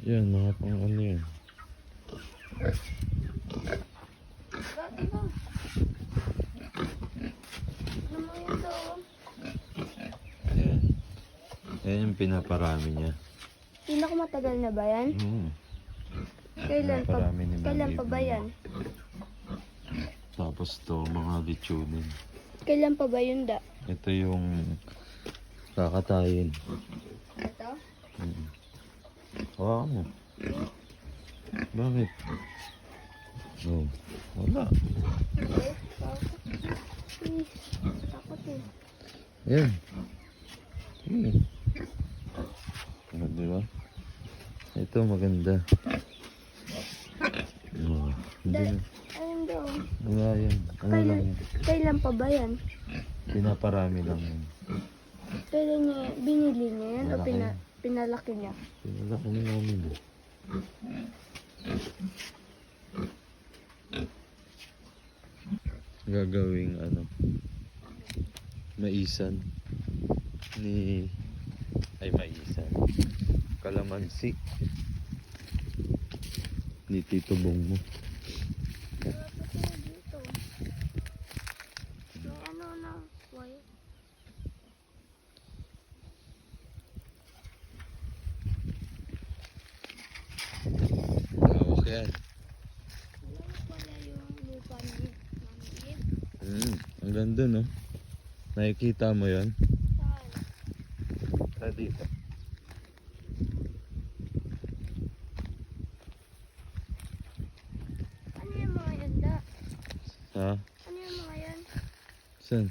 Yan, mga pang ano yan. Ayan. Ayan yung pinaparami niya. Pinakamatagal na ba yan? Kailan pa ba yan? Tapos to, mga lechonin. Kailan pa ba yun da? Ito yung kakatayin. Ito? Hawakan mo. Bakit? Oh, wala. Takot eh. Yan. Ano, diba? Ito maganda. Oh, hindi. Ayun daw. Wala yan. Ano lang yan? Kailan pa ba yan? Pinaparami lang yan. Kailan niya, binili niya yan o Malaki. pinalaki niya? Pinalaki namin. Gagawing ano, maisan ni maisan kalamansi ni Tito Bongo. Dito. May ano na, wire. Lawak yan. Alam pala yung lupa ni Mami. Ang ganda, no? Nakikita mo yan? Saan? Dito. Ano yung mga yan da? Ha? Ano yung mga yan? Saan?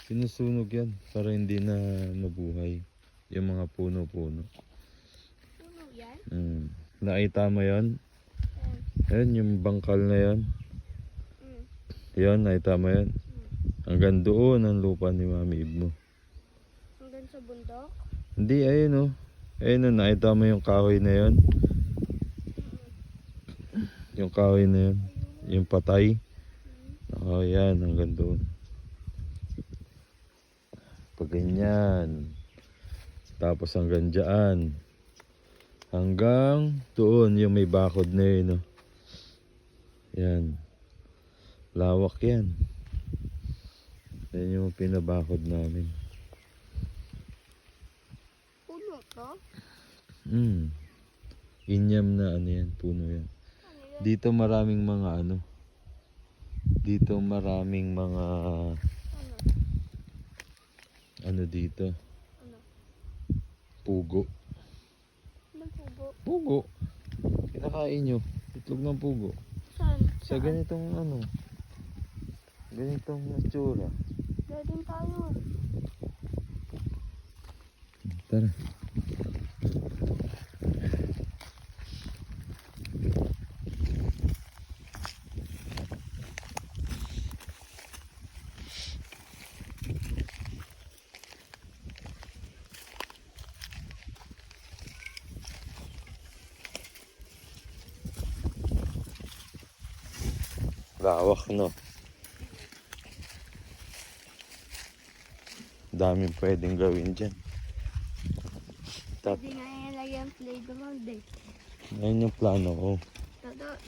Sinusunog yan para hindi na mabuhay yung mga puno-puno. Puno yan? Nakita mo yan? Saan? Yan, yung bangkal na yan. Mm. Yan, nakita mo yan? Hanggang doon ang lupa ni Mami Ib mo. Hanggang sa bundok? Hindi, ayun o. Ayun o, nakita mo yung kahoy na yan? Yung kahoy na yan. Yung patay. Oo, yan, hanggang doon. Pag ganyan. Tapos hanggang dyan. Hanggang doon, yung may bakod na yun o. Yan. Lawak yan. Yan yung pinabakod namin. Puno to? Inyam na ano yan, puno yan. Dito maraming mga ano. Dito maraming mga ano dito. Ano? Pugo. Anong pugo? Pugo. Kinakain nyo. Itlog ng pugo. Saan? Sa ganitong ano. Ganitong itsura. Galing tayo. Tara. Lawak, no? Daming pwedeng gawin dyan. Hindi nga yan lagyan playground eh. Ayun yung plano ko.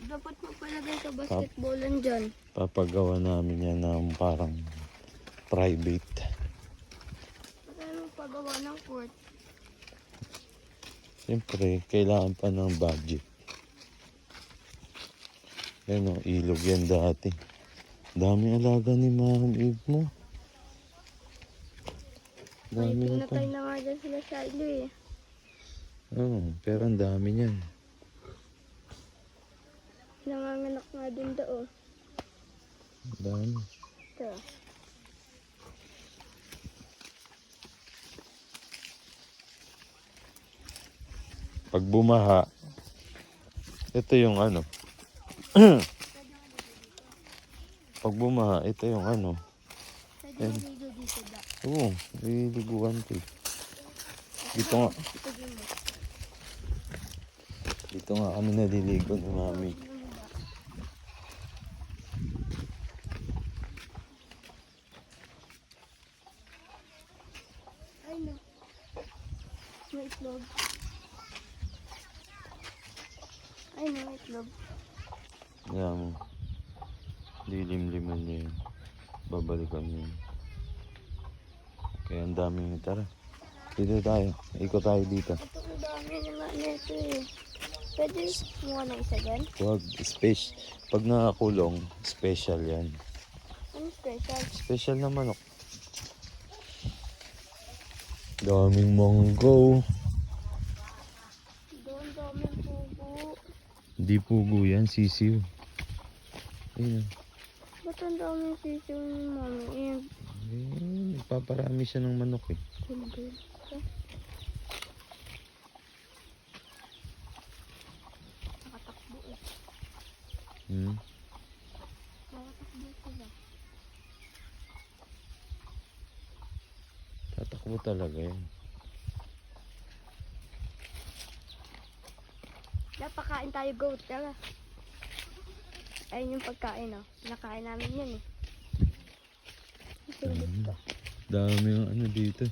Dapat mo palagay sa basketballan dyan. Papagawa namin yan ng parang private. Paano pagawa ng court? Siyempre, kailangan pa ng budget. Yan o, ilog yan dati. Dami alaga ni Ma'am Eve mo. May Dami na pa. pinatay na nga dyan sila Shiloh eh. Oo, pero ang dami niyan. Nanganganak nga dun doon. Ang dami. Ito. Pag bumaha, ito yung ano. Pag bumaha, ito yung ano. Pwede mo ligo dito da. Oo, iliguan ko. Dito nga. Dito nga kami naliligo ni Mami. Ay no. May itlog. Ay, no, itlog. Yan. Lilim-liman niya yun. Babalikan niya yun. Kaya ang daming tara. Dito tayo. Ikot tayo dito. Ito ang dami naman nito eh. Pwede kumuha ng isa dyan? Huwag. Pag nakakulong, special yan. Ano special? Special na manok. Daming monggo. Doon daming pugo. Hindi pugo yan, sisiw. Ayun. Ba't ang daming sisiw ni mami? Ayan. Nagpaparami siya ng manok eh. Hindi. Nakatakbo eh. Hmm? Nakatakbo sila. Tatakbo talaga yan. Napakain tayo goat. Tara. Ayun yung pagkain oh. Nakain namin yun eh. Sulit ko. Dami yung ano dito.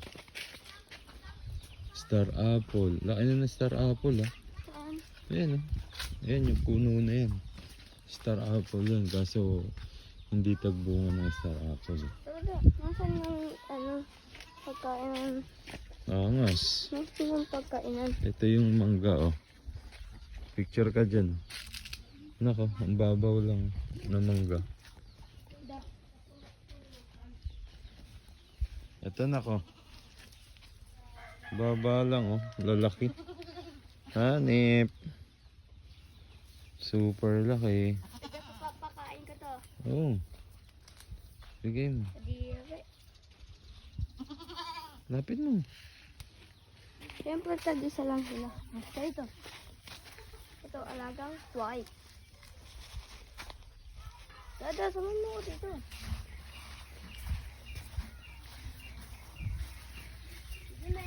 Star apple. Laki na ng star apple ah. Saan? Ayan oh. Ayan yung puno na yan. Star apple yan. Kaso hindi tagbunga ng star apple. Talaga. Nasaan yung ano? Pagkainan? Angas. Nasaan yung pagkainan? Ito yung mangga oh. Picture ka dyan. Nako, ang babaw lang na mangga. Ito nako. Baba lang oh. Lalaki. Hanip. Super laki. Papakain ka to. Oh. Sige mo. Kadiri. Lapit mo. Siyempre tag-isa lang sila. Basta ito. Ito alagang white. Dada, saman mo ko dito. Sige na.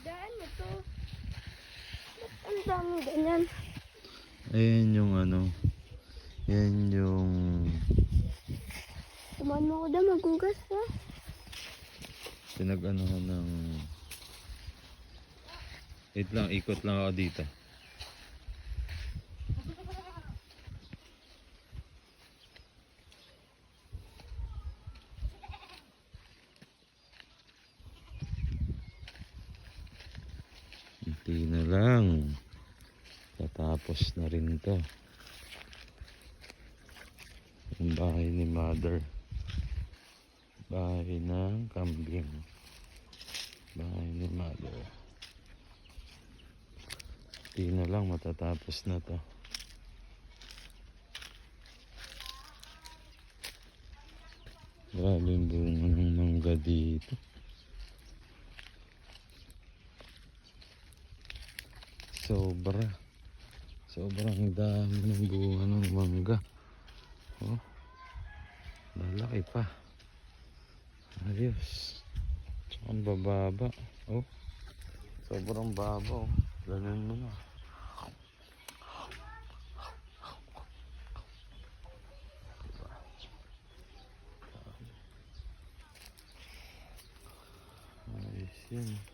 Daan mo to. Ba't ang dami ganyan? Ayan yung ano. Yan yung Tumaan mo ko daw magugas ha. pinag-anuhan ng... Wait lang, ikot lang ako dito. Hindi na lang. Tatapos na rin to. Yung bahay ni mother. Bahay ng kambing. Bahay ni mother. Hindi na lang, matatapos na to. Grabe yung bunga ng mangga dito. Sobrang dami ng bunga ng mangga. Oh, malaki pa. Ayos. Tsaka ang bababa. Oh, sobrang baba. Oh, ganun mo na. Ayos yun.